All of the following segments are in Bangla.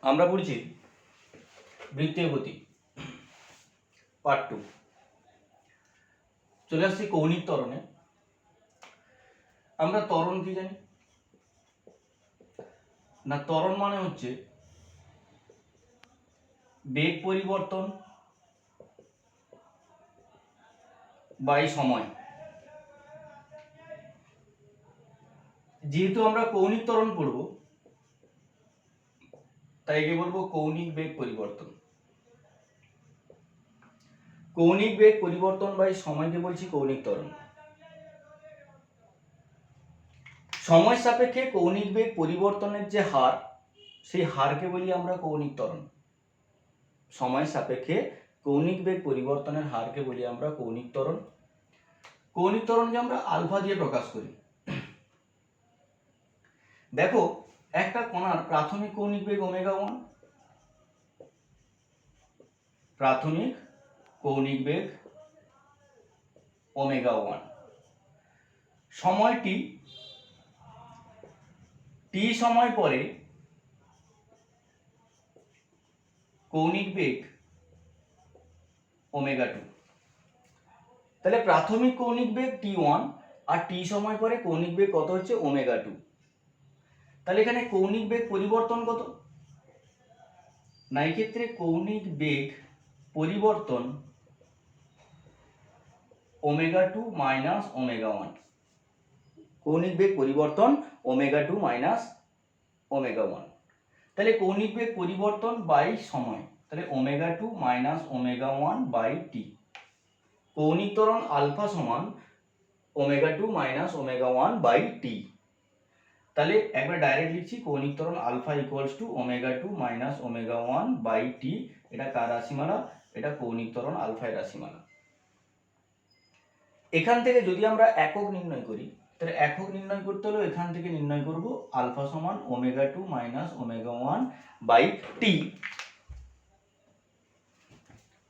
আমরা পড়ছি বৃত্তীয় গতি পার্ট 2। চলে আসছি কৌণিক ত্বরণে। আমরা ত্বরণ কি জানি না? ত্বরণ মানে হচ্ছে বেগ পরিবর্তন বাই সময়। যেহেতু আমরা কৌণিক ত্বরণ পড়ব, তাই একে বলবো কৌণিক বেগ পরিবর্তন। কৌণিক বেগ পরিবর্তন বাই সময়কে বলছি কৌণিক ত্বরণ। সময় সাপেক্ষে কৌণিক বেগ পরিবর্তনের যে হার, সেই হারকে বলি আমরা কৌণিক ত্বরণ। সময় সাপেক্ষে কৌণিক বেগ পরিবর্তনের হারকে বলি আমরা কৌণিক ত্বরণ। কৌণিক ত্বরণকে আমরা আলফা দিয়ে প্রকাশ করি। দেখো, একটা কণার প্রাথমিক কৌণিক বেগ ওমেগা 1, প্রাথমিক কৌণিক বেগ ওমেগা 1, সময় টি সময় পরে কৌণিক বেগ ওমেগা 2। তাহলে প্রাথমিক কৌণিক বেগ T1 আর টি সময় পরে কৌণিক বেগ কত হচ্ছে? ওমেগা 2। তাহলে এখানে কৌণিক বেগ পরিবর্তন কত না? এই ক্ষেত্রে কৌণিক বেগ পরিবর্তন ওমেগা 2 মাইনাস ওমেগা 1। কৌণিক বেগ পরিবর্তন ওমেগা 2 মাইনাস ওমেগা 1। তাহলে কৌণিক বেগ পরিবর্তন বাই সময়, তাহলে omega 2 minus omega 1 by T. কৌণিক ত্বরণ আলফা সমান omega 2 minus omega 1 by T. তাহলে একবার ডাইরেক্ট লিখছি, কৌণিক ত্বরণ alpha equals to omega 2 minus omega 1 by T. এটা কার রাশিমালা? এটা কৌণিক ত্বরণ আলফার রাশিমালা। এখান থেকে যদি আমরা একক নির্ণয় করি, তাহলে একক নির্ণয় করতে হলে এখান থেকে নির্ণয় করব আলফা সমান ওমেগা 2 মাইনাস ওমেগা 1 বাই টি।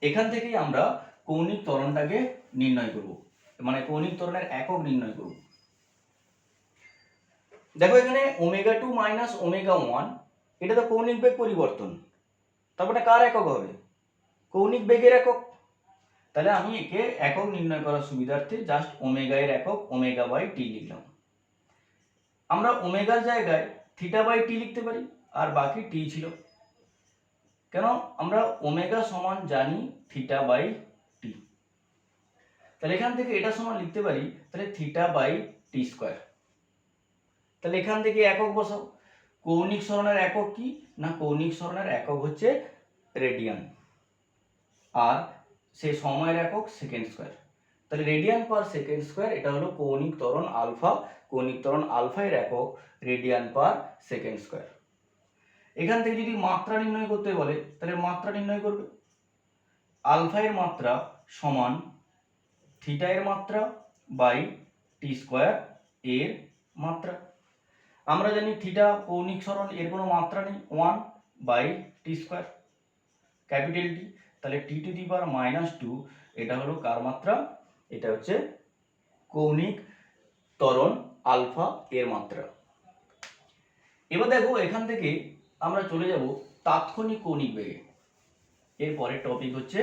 এখান থেকেই আমরা কৌণিক ত্বরণটাকে নির্ণয় করব, মানে কৌণিক ত্বরণের একক নির্ণয় করব। দেখো এখানে ওমেগা 2 মাইনাস ওমেগা 1, এটা তো কৌণিক বেগ পরিবর্তন, তারপরে কার একক হবে? কৌণিক বেগের একক। তাহলে আমি একে একক নির্ণয় করার সুবিধার্থে জাস্ট ওমেগা এর একক ওমেগা বাই টি লিখলাম। আমরা ওমেগার জায়গায় থিটা বাই টি লিখতে পারি, আর বাকি টি ছিল। কেন? আমরা ওমেগা সমান জানি থিটা বাই টি। তাহলে এখান থেকে এটা সমান লিখতে পারি তাহলে থিটা বাই টি স্কোয়ার। তাহলে এখান থেকে একক বসাও। কৌণিক সরণের একক কি না? কৌণিক সরণের একক হচ্ছে রেডিয়ান, আর সেই সময়ের একক সেকেন্ড স্কোয়ার। তাহলে রেডিয়ান পার সেকেন্ড স্কোয়ার, এটা হলো কৌণিক ত্বরণ আলফা। কৌণিক ত্বরণ আলফা এর একক রেডিয়ান পার সেকেন্ড স্কোয়ার। এখান থেকে যদি মাত্রা নির্ণয় করতে বলে, তাহলে মাত্রা নির্ণয় করবে আলফা এর মাত্রা সমান থিটা এর মাত্রা বাই টি স্কোয়ার এর মাত্রা। আমরা জানি থিটা কৌণিক সরণ, এর কোনো মাত্রা নেই, 1 by T square capital T. তাহলে টি টু দি পাওয়ার -2, এটা হলো কার মাত্রা? এটা হচ্ছে কৌণিক ত্বরণ আলফা এর মাত্রা। এবার দেখো এখান থেকে আমরা চলে যাব তাৎক্ষণিক কৌণিক বেগে। এরপরে টপিক হচ্ছে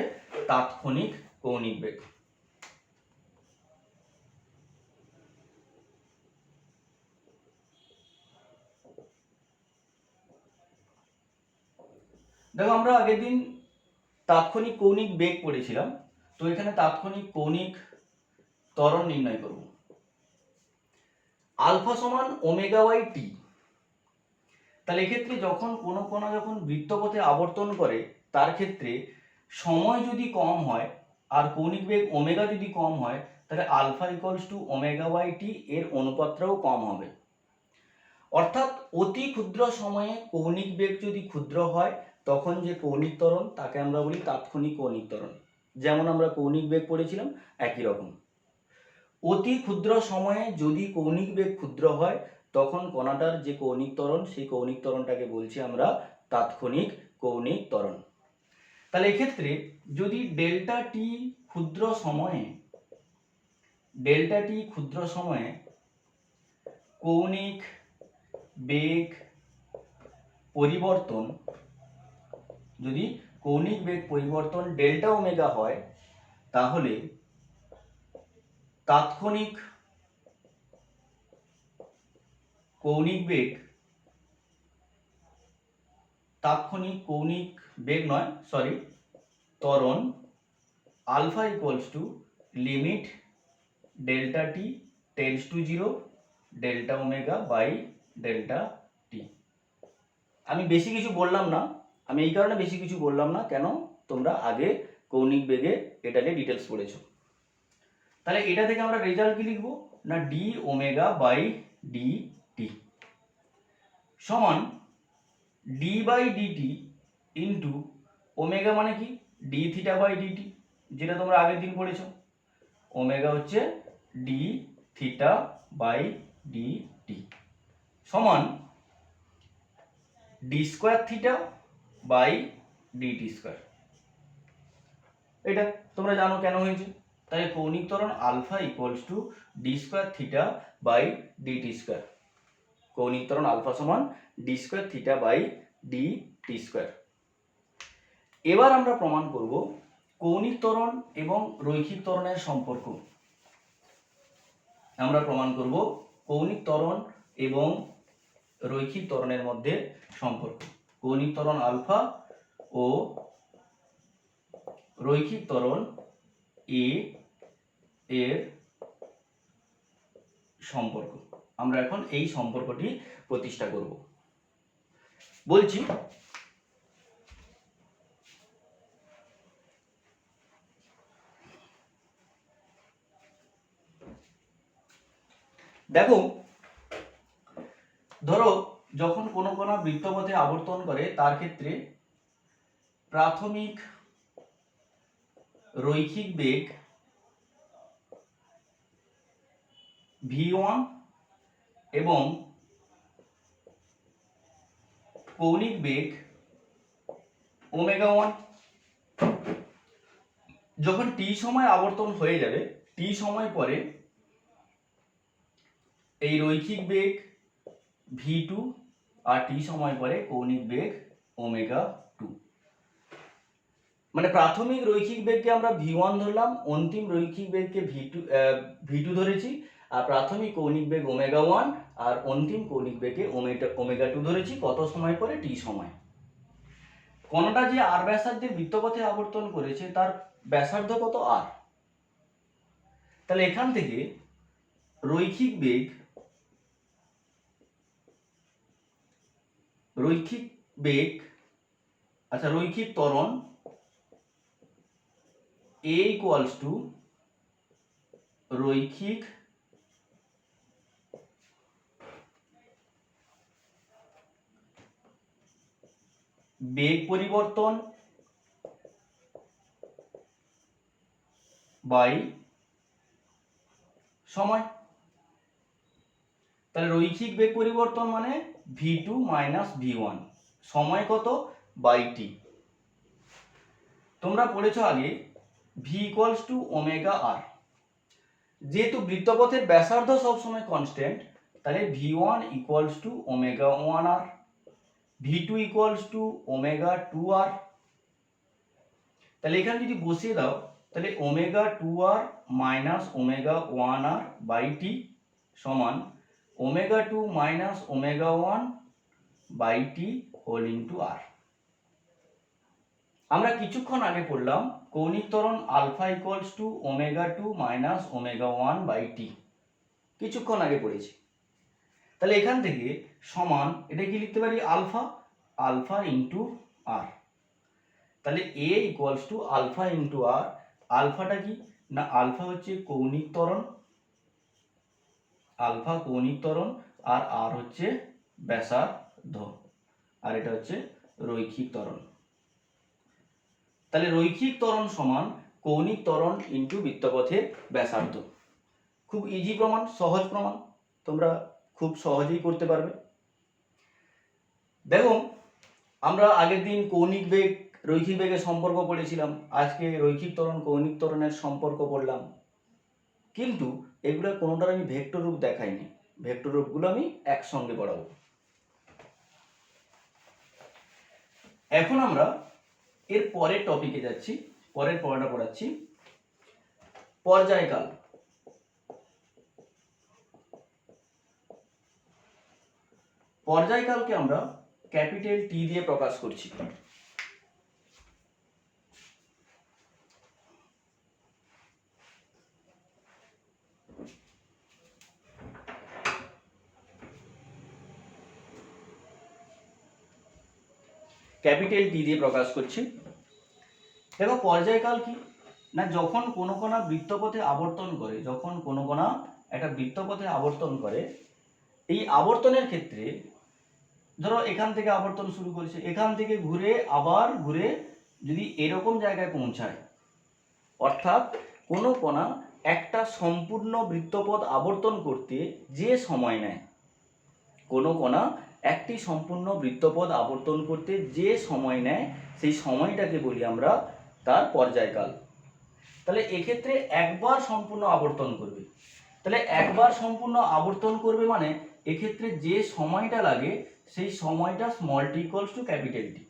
তাৎক্ষণিক কৌণিক বেগ। দেখো আমরা আগের দিন তাৎক্ষণিক কৌণিক বেগ পড়েছিলাম, তো এখানে তাৎক্ষণিক কৌণিক ত্বরণ নির্ণয় করব। আলফা সমান ওমেগা বাই টি। তাহলে এক্ষেত্রে যখন কোনো কণা যখন বৃত্তপথে আবর্তন করে, তার ক্ষেত্রে সময় যদি কম হয় আর কৌণিক বেগ ওমেগা যদি কম হয়, তাহলে alpha equals to omega by T এর অনুপাতটাও কম হবে। অর্থাৎ অতি ক্ষুদ্র সময়ে কৌণিক বেগ যদি ক্ষুদ্র হয়, তখন যে কৌণিক ত্বরণ তাকে আমরা বলি তাৎক্ষণিক কৌণিক ত্বরণ। যেমন আমরা কৌণিক বেগ পড়েছিলাম একই রকম। অতি ক্ষুদ্র সময়ে যদি কৌণিক বেগ ক্ষুদ্র হয়, তখন কণাটার যে কৌণিক ত্বরণ, সেই কৌণিক ত্বরণটাকে বলছি আমরা তাৎক্ষণিক কৌণিক ত্বরণ। তাহলে এক্ষেত্রে যদি ডেল্টা টি ক্ষুদ্র সময়ে কৌণিক বেগ পরিবর্তন যদি কৌণিক বেগ পরিবর্তন ডেল্টা ওমেগা হয় তাহলে তাৎক্ষণিক কৌণিক বেগ ত্বরণ alpha equals to limit delta T tends to 0 delta omega by delta T. আমি বেশি কিছু বললাম না, আমি এই কারণে বেশি কিছু বললাম না, কেন তোমরা আগে কৌণিক বেগে এটা নিয়ে ডিটেলস পড়েছো। তাহলে এটা থেকে আমরা রেজাল্ট কি লিখবো না D omega by D T সমান D by D T into omega মানে কি ডি থিটা বাই ডিটি, যেটা তোমরা আগের দিন পড়েছো। ওমেগা হচ্ছে ডি থিটা বাই ডিটি সমান d square theta by dt square. এটা তোমরা জানো কেন হয়েছে। তাই কৌণিক ত্বরণ alpha equals to d square theta by dt square. কৌণিক ত্বরণ আলফা সমান d square theta by dt square. এবার আমরা প্রমাণ করব কৌণিক ত্বরণ এবং রৈখিক ত্বরণের সম্পর্ক। আমরা প্রমাণ করব কৌণিক ত্বরণ এবং রৈখিক ত্বরণের মধ্যে সম্পর্ক। কৌণিক ত্বরণ আলফা ও রৈখিক ত্বরণ এ এর সম্পর্ক। আমরা এখন এই সম্পর্কটি প্রতিষ্ঠা করব। বলছি দেখো, ধরো যখন কোনো কণা বৃত্তপথে আবর্তন করে তার ক্ষেত্রে প্রাথমিক রৈখিক বেগ v1 এবং কৌণিক বেগ ওমেগা 1 যখন টি সময় আবর্তন হয়ে যাবে, টি সময় পরে এই রৈখিক বেগ v2 আর টি সময় পরে কৌণিক বেগ ওমেগা 2। মানে প্রাথমিক রৈখিক বেগকে আমরা v1 ধরলাম, অন্তিম রৈখিক বেগকে v2 ধরেছি, আর প্রাথমিক কৌণিক বেগ ওমেগা 1 আর অন্তিম কৌণিক বেগে ওমেগা 2 ধরেছি। কত সময় পরে? টি সময়। কণাটা যে আর ব্যাসার্ধের বৃত্তপথে আবর্তন করেছে তার ব্যাসার্ধ কত? আর। তাহলে এখান থেকে রৈখিক ত্বরণ A ইকুয়ালস টু রৈখিক বেগ পরিবর্তন বাই সময়। তাহলে রৈখিক বেগ পরিবর্তন মানে v2 মাইনাস v1, সময় কত? By T. তোমরা পড়েছো আগে v equals to omega R. যেহেতু বৃত্তপথের ব্যাসার্ধ সবসময় কনস্ট্যান্ট, তাহলে v1 equals to omega 1 R, v2 equals to omega 2 R. তাহলে এখানে যদি বসিয়ে দাও তাহলে omega 2 R minus omega 1 R by T সমান omega 2 minus omega 1 by T whole into R. আমরা কিছুক্ষণ আগে পড়লাম কৌণিক ত্বরণ alpha equals to omega 2 minus omega 1 by টি, কিছুক্ষণ আগে পড়েছি। তাহলে এখান থেকে সমান এটা কি লিখতে পারি? আলফা ইন্টু আর। তাহলে এ ইকুয়ালস টু আলফা ইন্টু আর। আলফাটা কি না, আলফা হচ্ছে কৌণিক ত্বরণ, আলফা কৌণিক ত্বরণ, আর আর হচ্ছে ব্যাসার্ধ, আর এটা হচ্ছে রৈখিক ত্বরণ। তাহলে রৈখিক ত্বরণ সমান কৌণিক ত্বরণ ইন্টু বৃত্তপথের ব্যাসার্ধ। খুব ইজি প্রমাণ, সহজ প্রমাণ, তোমরা খুব সহজেই করতে পারবে। দেখো, আমরা আগের দিন কৌণিক বেগ রৈখিক বেগের সম্পর্ক পড়েছিলাম, আজকে রৈখিক ত্বরণ কৌণিক ত্বরণের সম্পর্ক পড়লাম, কিন্তু এগুলো কোনোটার আমি ভেক্টর রূপ দেখাইনি। ভেক্টর রূপগুলো আমি একসঙ্গে পড়াবো। এখন আমরা এর পরের টপিকে যাচ্ছি, পরের পড়াটা পড়াচ্ছি। পর্যায়কাল। পর্যায়কালকে আমরা ক্যাপিটাল টি দিয়ে প্রকাশ করছি। ক্যাপিটাল টি দিয়ে প্রকাশ করছি। দেখো পর্যায়কাল কি না, যখন কোনো কণা বৃত্তপথে আবর্তন করে, যখন কোনো কণা একটা বৃত্তপথে আবর্তন করে, এই আবর্তনের ক্ষেত্রে ধরো এখান থেকে আবর্তন শুরু করেছে, এখান থেকে ঘুরে আবার ঘুরে যদি এরকম জায়গায় পৌঁছায়, অর্থাৎ কোনো কণা একটা সম্পূর্ণ বৃত্তপথ আবর্তন করতে যে সময় নেয়, কোনো কণা একটি সম্পূর্ণ বৃত্তপথ আবর্তন করতে যে সময় নেয়, সেই সময়টাকে বলি আমরা তার পর্যায়কাল। তাহলে এক্ষেত্রে একবার সম্পূর্ণ আবর্তন করবে, তাহলে একবার সম্পূর্ণ আবর্তন করবে মানে এক্ষেত্রে যে সময়টা লাগে সেই সময়টা small tea equals to capital T.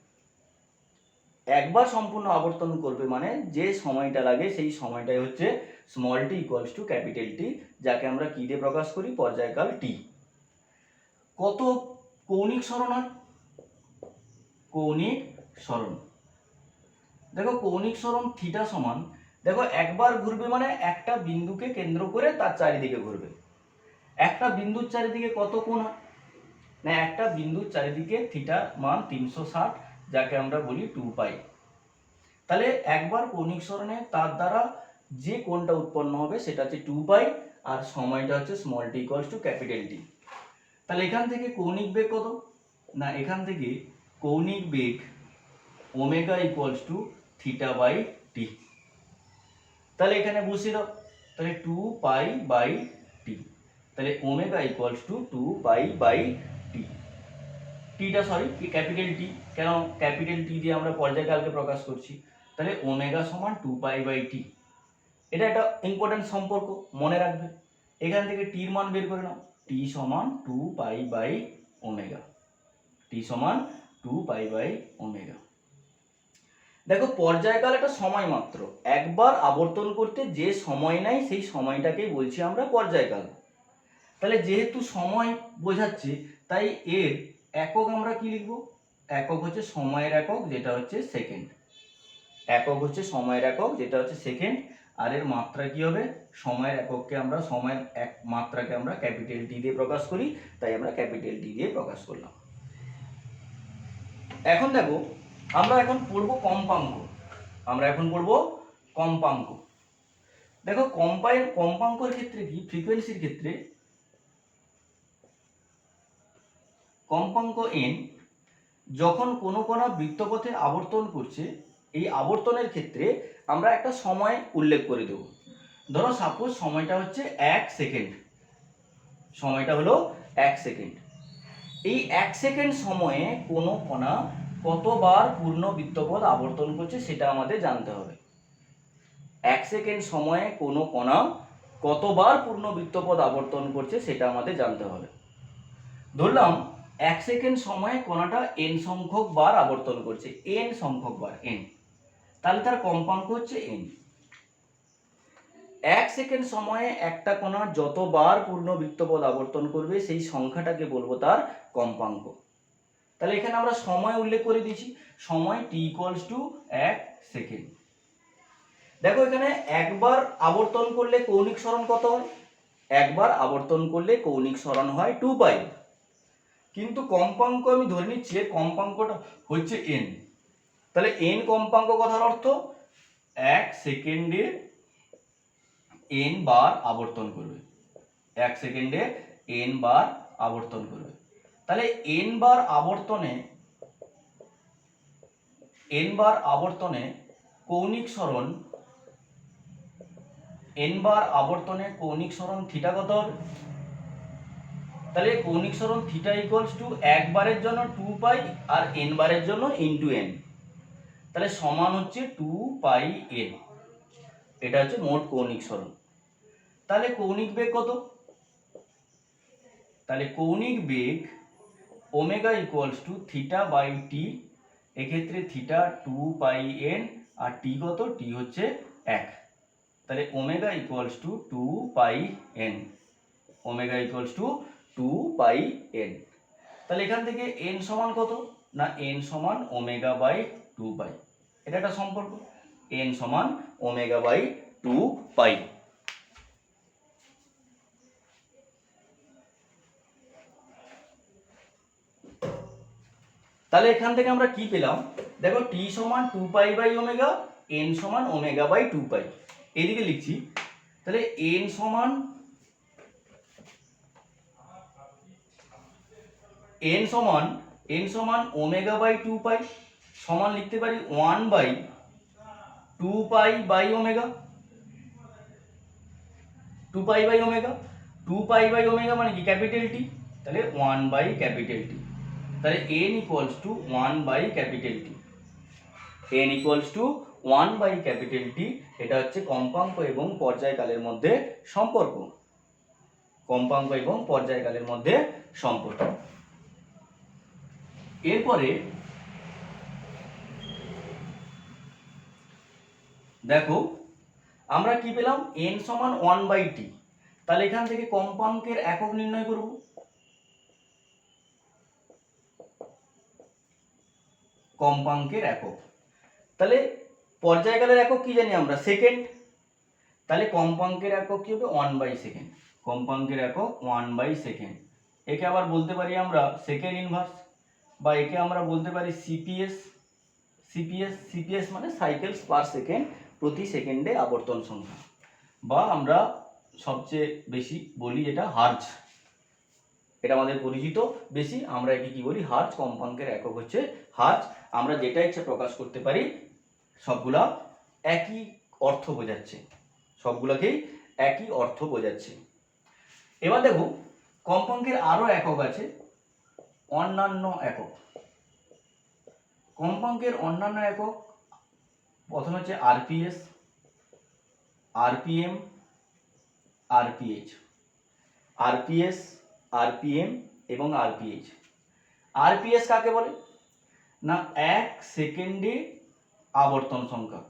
একবার সম্পূর্ণ আবর্তন করবে মানে যে সময়টা লাগে সেই সময়টাই হচ্ছে small tea equals to capital T, যাকে আমরা কি দিয়ে প্রকাশ করি? পর্যায়কাল টি। কত কৌণিক সরণ হয়? কৌণিক সরণ। দেখো কৌণিক সরণ থিটা সমান, দেখো একবার ঘুরবে মানে একটা বিন্দুকে কেন্দ্র করে তার চারিদিকে ঘুরবে। একটা বিন্দুর চারিদিকে কত কোণ হয় না, একটা বিন্দুর চারিদিকে থিটা মান 360, যাকে আমরা বলি 2 পাই। তাহলে একবার কৌণিক সরণে তার দ্বারা যে কোণটা উৎপন্ন হবে সেটা হচ্ছে 2 পাই, আর সময়টা হচ্ছে small tea equals to capital T. তাহলে এখান থেকে কৌণিক বেগ কত না, এখান থেকে কৌণিক বেগ omega equals to theta by T. তাহলে এখানে বসিয়ে দাও, তাহলে 2 পাই বাই টি, তাহলে omega equals to 2 pi by T. Theta sorry capital T, কেন ক্যাপিটাল টি দিয়ে আমরা পর্যায়কালকে প্রকাশ করছি। তাহলে ওমেগা সমান 2 পাই বাই টি। এটা একটা ইম্পর্টেন্ট সম্পর্ক, মনে রাখবে। এখান থেকে টির মান বের করে নাও, টি সমান 2 পাই বাই ওমেগা, টি সমান 2 পাই বাই ওমেগা। দেখো পর্যায়কাল একটা সময় মাত্র, একবার আবর্তন করতে যে সময় নেয় সেই সময়টাকেই বলছি আমরা পর্যায়কাল। তাহলে যেহেতু সময় বোঝাচ্ছে তাই এর একক আমরা কি লিখব? একক হচ্ছে সময়ের একক, যেটা হচ্ছে সেকেন্ড। একক হচ্ছে সময়ের একক, যেটা হচ্ছে সেকেন্ড। আর এর মাত্রা কি হবে? সময়ের একককে আমরা, সময়ের এক মাত্রাকে আমরা ক্যাপিটাল টি দিয়ে প্রকাশ করি, তাই আমরা ক্যাপিটাল টি দিয়ে প্রকাশ করলাম। এখন দেখো আমরা এখন পড়ব কম্পাঙ্ক। আমরা এখন পড়ব কম্পাঙ্ক। দেখো কম্পাঙ্কের ক্ষেত্রে কি, ফ্রিকোয়েন্সির ক্ষেত্রে কম্পাঙ্ক n যখন কোনো কণা বৃত্তপথে আবর্তন করছে, এই আবর্তনের ক্ষেত্রে আমরা একটা সময় উল্লেখ করে দেব। ধরো সাপোজ সময়টা হচ্ছে 1 সেকেন্ড, সময়টা হলো 1 সেকেন্ড। এই 1 সেকেন্ড সময়ে কোনো কণা কতবার পূর্ণ বৃত্তপথ আবর্তন করছে সেটা আমাদের জানতে হবে। 1 সেকেন্ড সময়ে কোনো কণা কতবার পূর্ণ বৃত্তপথ আবর্তন করছে সেটা আমাদের জানতে হবে। ধরলাম 1 সেকেন্ড সময়ে কণাটা n সংখ্যক বার আবর্তন করছে, n সংখ্যক বার n, তাহলে তার কম্পাঙ্ক হচ্ছে n। 1 সেকেন্ড সময়ে একটা কণা যতবার পূর্ণ বৃত্তপথ আবর্তন করবে সেই সংখ্যাটাকে বলবো তার কম্পাঙ্ক। তাহলে এখানে আমরা সময় উল্লেখ করে দিয়েছি, সময় t ইকুয়ালস টু 1 সেকেন্ড। দেখো এখানে একবার আবর্তন করলে কৌণিক সরণ কত হয়? একবার আবর্তন করলে কৌণিক সরণ হয় 2 পাই, কিন্তু কম্পাঙ্ক আমি ধরে নিচ্ছি কম্পাঙ্কটা হচ্ছে n। তাহলে n কম্পাঙ্ক কথার অর্থ 1 সেকেন্ডে n বার আবর্তন করবে, 1 সেকেন্ডে n বার আবর্তন করবে। তাহলে n বার আবর্তনে কৌণিক সরণ, n বার আবর্তনে কৌণিক সরণ থিটা কত হবে? তাহলে কৌণিক সরণ থিটা ইকুয়ালস টু একবারের জন্য 2 পাই আর n বারের জন্য ইনটু n, তাহলে সমান হচ্ছে 2 পাই n। এটা হচ্ছে মোট কৌণিক সরণ। তাহলে কৌণিক বেগ কত? তাহলে কৌণিক বেগ omega equals to theta by T এক্ষেত্রে থিটা 2πn আর টি কত, টি হচ্ছে 1, তাহলে omega equals two 2πn, omega equals two 2πn। তাহলে এখান থেকে n সমান কত, না n সমান ওমেগা বাই 2π, এটা একটা সম্পর্ক, n সমান ওমেগা বাই 2π। তাহলে এখান থেকে আমরা কি পেলাম, দেখো t সমান 2π বাই ওমেগা, n সমান ওমেগা বাই 2π, এদিকে লিখছি। তাহলে n সমান ওমেগা বাই 2π সমান লিখতে পারি 1 by 2π by omega, 2π by omega, 2π by omega মানে কি ক্যাপিটাল টি, তাহলে 1 বাই ক্যাপিটাল টি, তাহলে n equals to 1 by capital T, n equals to 1 by capital T. এটা হচ্ছে কম্পাঙ্ক এবং পর্যায়কালের মধ্যে সম্পর্ক, কম্পাঙ্ক এবং পর্যায়কালের মধ্যে সম্পর্ক। এরপরে দেখো আমরা কি পেলাম, n সমান 1 বাই টি, তাহলে এখান থেকে কম্পাঙ্কের একক নির্ণয় করব। কম্পাঙ্কের একক, তাহলে পর্যায়কালের একক কি জানি আমরা, সেকেন্ড, তাহলে কম্পাঙ্কের একক কি হবে 1 বাই সেকেন্ড, কম্পাঙ্কের একক 1 বাই সেকেন্ড। একে আবার বলতে পারি আমরা সেকেন্ড ইনভার্স, বা একে আমরা বলতে পারি সিপিএস, সিপিএস মানে সাইকেলস পার সেকেন্ড, প্রতি সেকেন্ডে আবর্তন সংখ্যা, বা আমরা সবচেয়ে বেশি বলি এটা হার্জ, এটা আমাদের পরিচিত বেশি, আমরা একে কি বলি হার্জ, কম্পাঙ্কের একক হচ্ছে হার্জ। আমরা যেটা ইচ্ছা প্রকাশ করতে পারি, সবগুলা একই অর্থ বোঝাচ্ছে, সবগুলোকেই একই অর্থ বোঝাচ্ছে। এবার দেখো কম্পাঙ্কের আরো একক আছে, অন্যান্য একক। কম্পাঙ্কের অন্যান্য একক প্রথমে হচ্ছে আরপিএস, আরপিএম, আরপিএইচ, আরপিএস, আরপিএম এবং আরপিএইচ। আরপিএস কাকে বলে, না 1 সেকেন্ডে আবর্তন সংখ্যা,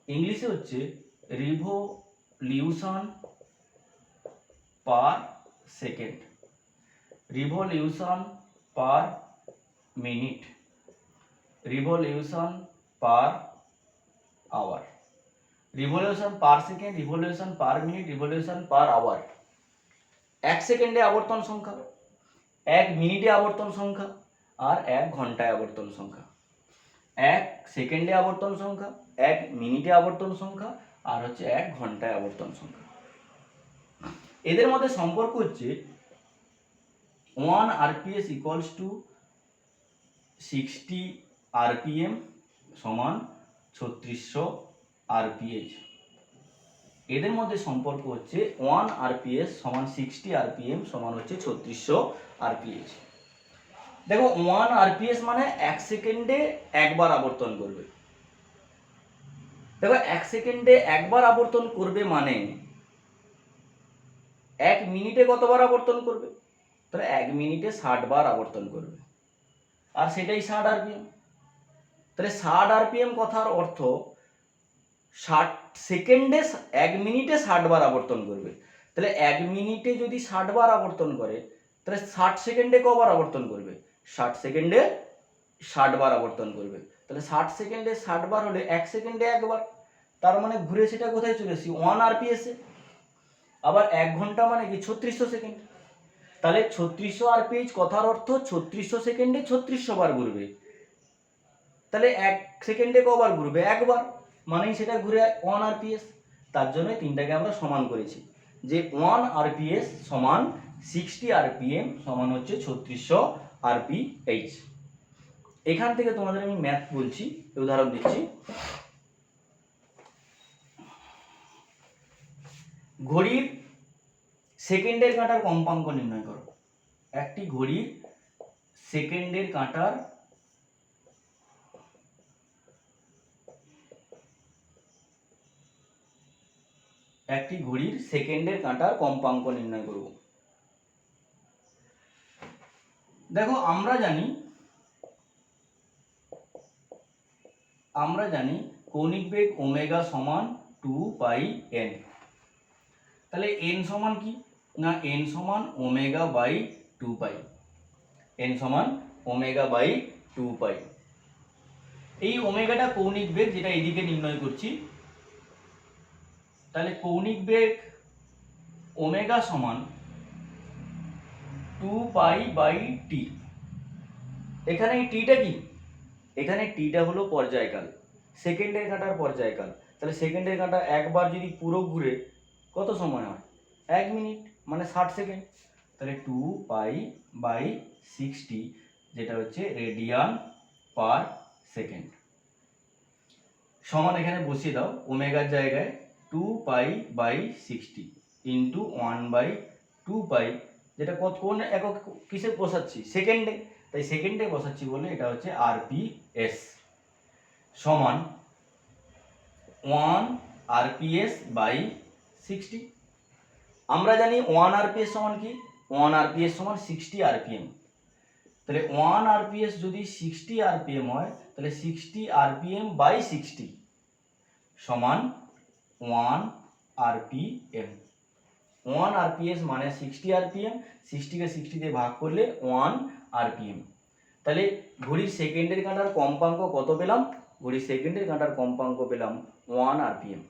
ইংলিশে হচ্ছে revolution per second, revolution per minute, revolution per hour, revolution per second, revolution per minute, revolution per hour. 1 সেকেন্ডে আবর্তন সংখ্যা, 1 মিনিটে আবর্তন সংখ্যা, আর 1 ঘন্টায় আবর্তন সংখ্যা। 1 সেকেন্ডে আবর্তন সংখ্যা, 1 মিনিটে আবর্তন সংখ্যা, আর হচ্ছে 1 ঘন্টায় আবর্তন সংখ্যা। এদের মধ্যে সম্পর্ক হচ্ছে 1 আরপিএস ইকুয়ালস টু 60 আরপিএম সমান 3600 আরপিএইচ। এদের মধ্যে সম্পর্ক হচ্ছে 1 আরপিএস সমান 60 আরপিএম সমান হচ্ছে 3600 আরপিএইচ। দেখো 1 আরপিএস মানে 1 সেকেন্ডে একবার আবর্তন করবে। দেখো 1 সেকেন্ডে একবার আবর্তন করবে মানে 1 মিনিটে কতবার আবর্তন করবে, তাহলে 1 মিনিটে 60 বার আবর্তন করবে, আর সেটাই 60 আরপিএম। তাহলে 60 আরপিএম কথার অর্থ 60 সেকেন্ডে 1 মিনিটে 60 বার আবর্তন করবে। তাহলে 1 মিনিটে যদি 60 বার আবর্তন করে, তাহলে 60 সেকেন্ডে কবার আবর্তন করবে, 60 সেকেন্ডে 60 বার আবর্তন করবে। তাহলে 60 সেকেন্ডে 60 বার হলে 1 সেকেন্ডে একবার, তার মানে ঘুরে সেটা কোথায় চলে এসেছি 1 আরপিএস এ। আবার 1 ঘন্টা মানে কি 3600 সেকেন্ড, তাহলে 3600 আরপিএইচ কথার অর্থ 3600 সেকেন্ডে 3600 বার ঘুরবে। তাহলে 1 সেকেন্ডে কবার ঘুরবে, একবার, মানেই সেটা ঘুরে 1 আরপিএস। তার জন্য তিনটাকে আমরা সমান করেছি, যে 1 আরপিএস সমান 60 আরপিএম সমান হচ্ছে 3600 আরপিএইচ। এখান থেকে তোমাদের আমি ম্যাথ বলছি, উদাহরণ দিচ্ছি। ঘড়ির সেকেন্ডের কাঁটার কম্পাঙ্ক নির্ণয় করো। একটি ঘড়ির সেকেন্ডের কাঁটার কম্পাঙ্ক নির্ণয় করব। দেখো আমরা জানি আমরা জানি কৌণিক বেগ ওমেগা সমান 2πn। তাহলে n সমান কি না n সমান ওমেগা বাই 2π। n সমান ওমেগা বাই 2π। এই ওমেগাটা কৌণিক বেগ যেটা এদিকে নির্ণয় করছি। তাহলে কৌণিক বেগ ওমেগা সমান 2π বাই টি। এখানে এই টিটা কি, এখানে টিটা হলো পর্যায়কাল, সেকেন্ডের কাঁটার পর্যায়কাল। তাহলে সেকেন্ডের কাঁটা একবার যদি পুরো ঘুরে কত সময় হয়, 1 মিনিট, মানে 60 সেকেন্ড। তাহলে 2π বাই 60 যেটা হচ্ছে রেডিয়ান পার সেকেন্ড সমান, এখানে বসিয়ে দাও ওমেগার জায়গায় 2π বাই 60 ইন্টু 1/2π, যেটা কোন একক কিসে বসাচ্ছি, সেকেন্ডে, তাই সেকেন্ডে বসাচ্ছি বলে এটা হচ্ছে আরপিএস সমান 1 আরপিএস বাই 60। আমরা জানি 1 আরপিএস সমান কি, 1 আরপিএস সমান 60 আরপিএম। তাহলে 1 আরপিএস যদি 60 আরপিএম হয়, তাহলে 60 আরপিএম বাই 60 সমান 1 আরপিএম। 1 আরপিএস মানে 60 আরপিএম, 60কে 60 দিয়ে ভাগ করলে 1 আরপিএম। তাহলে ঘড়ির সেকেন্ডের কাঁটার কম্পাঙ্ক কত পেলাম, ঘড়ির সেকেন্ডের কাঁটার কম্পাঙ্ক পেলাম 1 আরপিএম।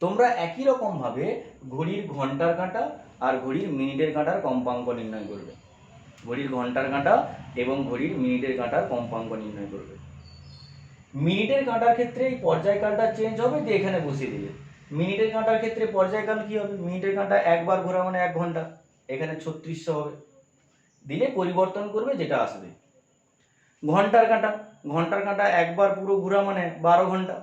তোমরা একই রকম ভাবে ঘড়ির ঘন্টার কাঁটা আর ঘড়ির মিনিটের কাঁটার কম্পাঙ্ক নির্ণয় করবে। ঘড়ির ঘন্টার কাঁটা এবং ঘড়ির মিনিটের কাঁটার কম্পাঙ্ক নির্ণয় করবে। মিনিটের কাঁটার ক্ষেত্রে এই পর্যায়কালটা চেঞ্জ হবে, দিয়ে এখানে বসিয়ে দিলে। মিনিটের কাঁটার ক্ষেত্রে পর্যায়কাল কি হবে, মিনিটের কাঁটা একবার ঘোরা মানে 1 ঘন্টা, এখানে 3600 হবে, দিলে পরিবর্তন করবে যেটা আসবে। ঘন্টার কাঁটা, ঘন্টার কাঁটা একবার পুরো ঘোরা মানে 12 ঘন্টা,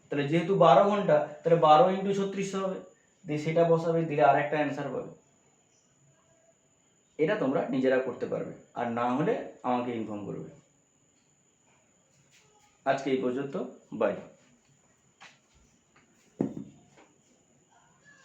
তাহলে যেহেতু 12 ঘন্টা তাহলে 12 ইন্টু 3600 হবে, দিয়ে সেটা বসাবে, দিলে আরেকটা অ্যান্সার পাবে। এটা তোমরা নিজেরা করতে পারবে, আর না হলে আমাকে ইনফর্ম করবে। আজকে এই পর্যন্ত, বাই।